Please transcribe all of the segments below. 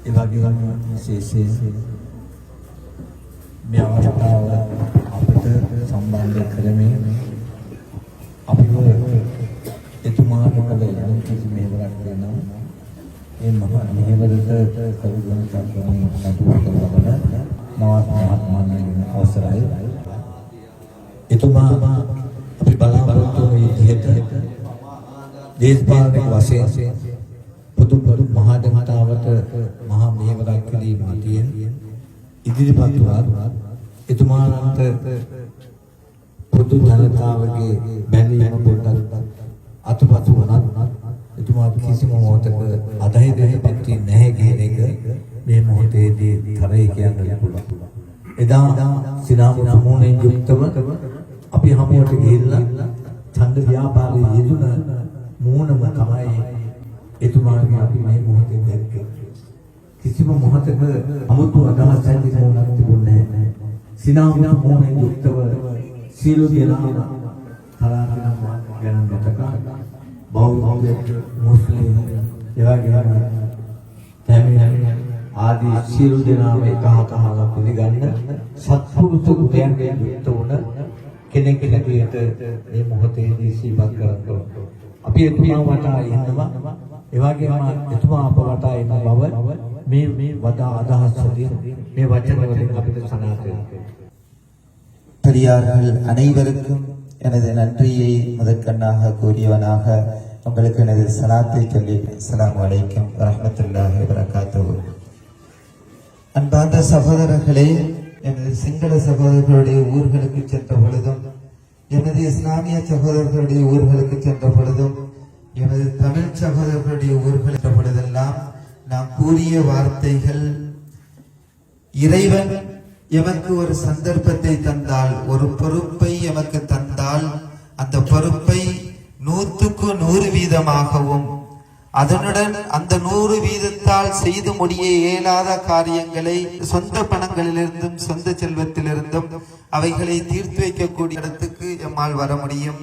ඒ වගේම විශේෂයෙන් මේ අවස්ථාව අපිට සම්බන්ධ කරමින් අපිව එතුමාට කළ යම් කිසි මෙහෙවරක් කරනවා. ඒ මෙහෙවරට කරුණ සම්පූර්ණ නඩුවක් ලබන නවත් මහත්මයාණන් අවසරයි. එතුමා අපි බලාපොරොත්තු වන විදිහට දේශපාලනික වශයෙන් පොදු මහා ජනතාවට මහා මෙහෙවරක් කිරීමේදී ඉදිරිපත් වුණා. එතුමාට පොදු ජනතාවගේ බැඳීම පොඩ්ඩක් අතුපතු වුණා. එතුමා කිසිම මොහොතක අධෛර්යයටපත් වෙන්නේ නැහැ කියන එක මේ මොහොතේදී තරයි කියන්න පුළුවන්. එදා සිනාමු සමූහයෙන් යුක්තව අපි හැමෝට ගිහිල්ලා ඡන්ද ව්‍යාපාරයේ යෙදුන මූණම තමයි එතුමාගේ අපි මේ මොහොතේ දැක්කේ. කිසිම මොහොතක 아무තු අදහස් ඇති මොහොතක් තිබුණේ නැහැ. සිනාමු සමූහයෙන් යුක්තව සීල දෙනා තරාතිනම් ගැන මතක බෞද්ධ මුස්ලිම් එවැගේම තැමිල් ආදී සියලු දෙනාම එකහකහල පිළිගන්න සත්පුරුෂ ගුණයන්ගෙන් යුක්ත වුණ කෙනෙක් හැටියට මේ මොහොතේදී සිහිපත් කරනවා. අපි එතුමා වටා ඉන්නවා. එවැගේම එතුමා අප වටා ඉන්න බව මේ වඩා අදහස් වලින් මේ වචන වලින් අපිට සනාථ වෙනවා. பெரியார்கள் அனைவருக்கும் எனது நன்றியை முதற்கண்ணாக கூறியவனாக உங்களுக்கு எனது சலாத்தை சொல்லி அஸ்ஸலாமு அலைக்கும் வரஹ்மத்துல்லாஹி வபரகாத்துஹு. அன்பார்ந்த சகோதரர்களே, எனது சிங்கள சகோதரர்களுடைய ஊர்களுக்கு சென்ற பொழுதும் எனது இஸ்லாமிய சகோதரர்களுடைய ஊர்களுக்கு சென்ற பொழுதும் எனது தமிழ் சகோதரர்களுடைய ஊர்கள் சென்ற பொழுதெல்லாம் நாம் கூறிய வார்த்தைகள், இறைவன் எமக்கு ஒரு சந்தர்ப்பத்தை தந்தால், ஒரு பொறுப்பை எமக்கு தந்தால், அந்த பொறுப்பை 100% அதனுடன் அந்த 100% செய்து முடிய இயலாத காரியங்களை சொந்த பணங்களிலிருந்தும் சொந்த செல்வத்திலிருந்தும் அவைகளை தீர்த்து வைக்கக்கூடிய இடத்துக்கு எம்மால் வர முடியும்.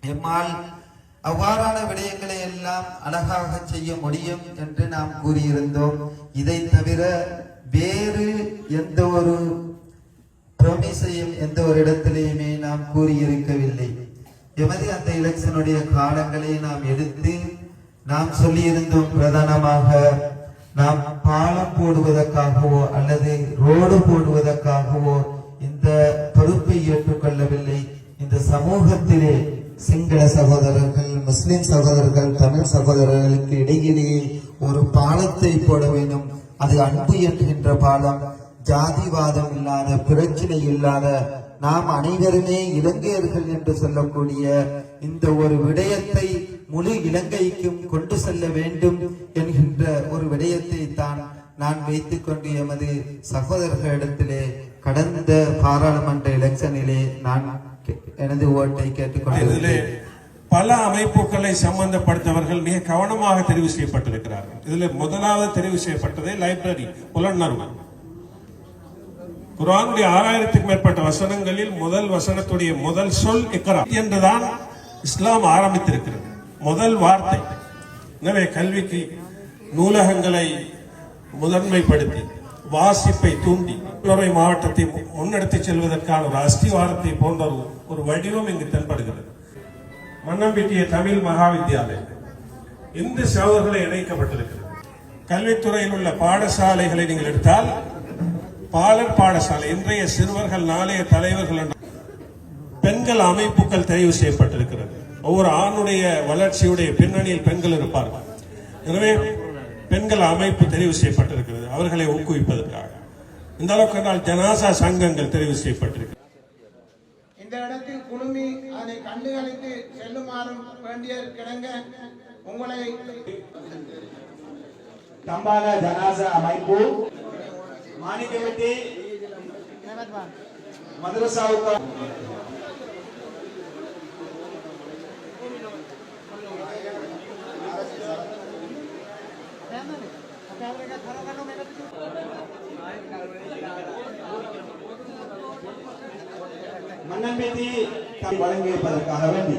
எம்மால் அவ்வாறான விடயங்களை எல்லாம் அழகாக செய்ய முடியும் என்று நாம் கூறியிருந்தோம். இதை தவிர வேறு எந்த ஒரு பிரமிசையும் எந்த ஒரு இடத்திலேயுமே நாம் கூறியிருக்கவில்லை. எமது அந்த எலெக்ஷனுடைய காலங்களை நாம் எடுத்து நாம் சொல்லியிருந்தோம், பிரதானமாக நாம் பாலம் போடுவதற்காகவோ அல்லது ரோடு போடுவதற்காகவோ இந்த பொறுப்பை ஏற்றுக்கொள்ளவில்லை. இந்த சமூகத்திலே சிங்கள சகோதரர்கள், முஸ்லிம் சகோதரர்கள், தமிழ் சகோதரர்களுக்கு இடையிலேயே ஒரு பாலத்தை போட வேண்டும். அது அன்பு என்கின்ற பாலம், ஜாதிவாதம் இல்லாத, பிரச்சனை இல்லாத, நாம் அனைவருமே இலங்கையர்கள் என்று சொல்லக்கூடிய இந்த ஒரு விடயத்தை முழு இலங்கைக்கும் கொண்டு செல்ல வேண்டும் என்கின்ற ஒரு விடயத்தை தான் நான் வைத்துக் கொண்டு எமது சகோதரர்களிடத்திலே கடந்த பாராளுமன்ற எலெக்ஷனிலே நான் எனது ஓட்டை கேட்டுக்கொண்டேன். பல அமைப்புகளை சம்பந்தப்படுத்தவர்கள் மிக கவனமாக தெரிவு செய்யப்பட்டிருக்கிறார்கள். இதில் முதலாவது தெரிவு செய்யப்பட்டது லைப்ரரி புலனர்வு. குர்ஆனுடைய 6000க்கும் மேற்பட்ட வசனங்களில் முதல் வசனத்துடைய முதல் சொல் இக்ரா என்றுதான் இஸ்லாம் ஆரம்பித்திருக்கிறது, முதல் வார்த்தை. எனவே கல்விக்கு நூலகங்களை முதன்மைப்படுத்தி வாசிப்பை தூண்டி மாவட்டத்தை முன்னெடுத்து செல்வதற்கான ஒரு அஸ்திவாரத்தை போன்ற ஒரு வடிவம் இங்கு தென்படுகிறது. மன்னம்பிட்டிய தமிழ் மகாவித்யாலயம் இந்த சகோதரர்களை இணைக்கப்பட்டிருக்கிறது. கல்வித்துறையில் உள்ள பாடசாலைகளை நீங்கள் எடுத்தால் பாலர் பாடசாலை, இன்றைய சிறுவர்கள் நாளைய தலைவர்கள் என்ற பெண்கள் அமைப்புகள் தெரிவு செய்யப்பட்டிருக்கிறது. ஒவ்வொரு ஆணுடைய வளர்ச்சியுடைய பின்னணியில் பெண்கள் இருப்பார்கள். எனவே பெண்கள் அமைப்பு தெரிவு செய்யப்பட்டிருக்கிறது அவர்களை ஊக்குவிப்பதற்காக. இந்த அளவுக்கு ஜனாசா சங்கங்கள் தெரிவு செய்யப்பட்டிருக்கிறது. இந்த இடத்தில் குழுமி அதை கண்டுகளித்து செல்லுமாறும் வேண்டிய கிடங்க உங்களை தம்பால ஜனாசா அமைப்பு மாணிக்கவெட்டி மதரசாவுக்கு மன்னம்பேத்தி வழங்கியிருப்பதற்காக வேண்டி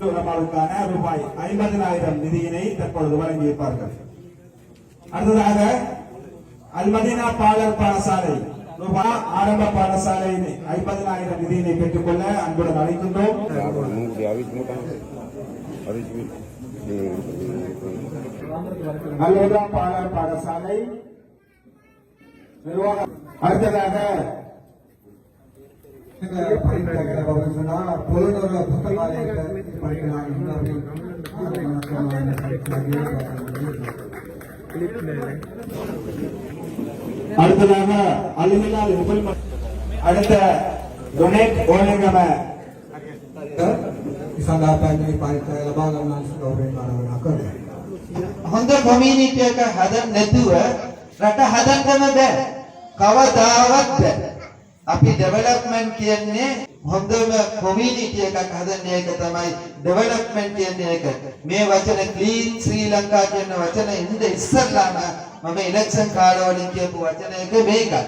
உலமாவுக்கான ரூபாய் 50,000 நிதியினை தற்பொழுது வழங்கியிருப்பார்கள். அடுத்ததாக அல்மதீனா பாலர் பாடசாலை ரூபாய் ஆரம்ப பாடசாலை 50,000 நிதியினை பெற்றுக்கொள்ள அன்புடன் அழைக்கின்றோம். அல்மதீனா பாலர் பாடசாலை நிர்வாகம். அடுத்ததாக அடுத்ததாக அலுமிலால் அடுத்த டொனேட் ஓலகம හොඳ කොමියුනිටි එක හදන්න නැතුව රට හදන්නම බෑ. කවදාවත් බෑ. අපි ඩෙවලොප්මන්ට් කියන්නේ හොඳම කොමියුනිටි එකක් හදන්න එක තමයි ඩෙවලොප්මන්ට් කියන්නේ එක. මේ වචන ක්ලීන් ශ්‍රී ලංකා කියන වචන ඉඳ ඉස්සල්ලාම මම ඉලෙක්ෂන් කාලවලින් කියපු වචන එක මේකයි.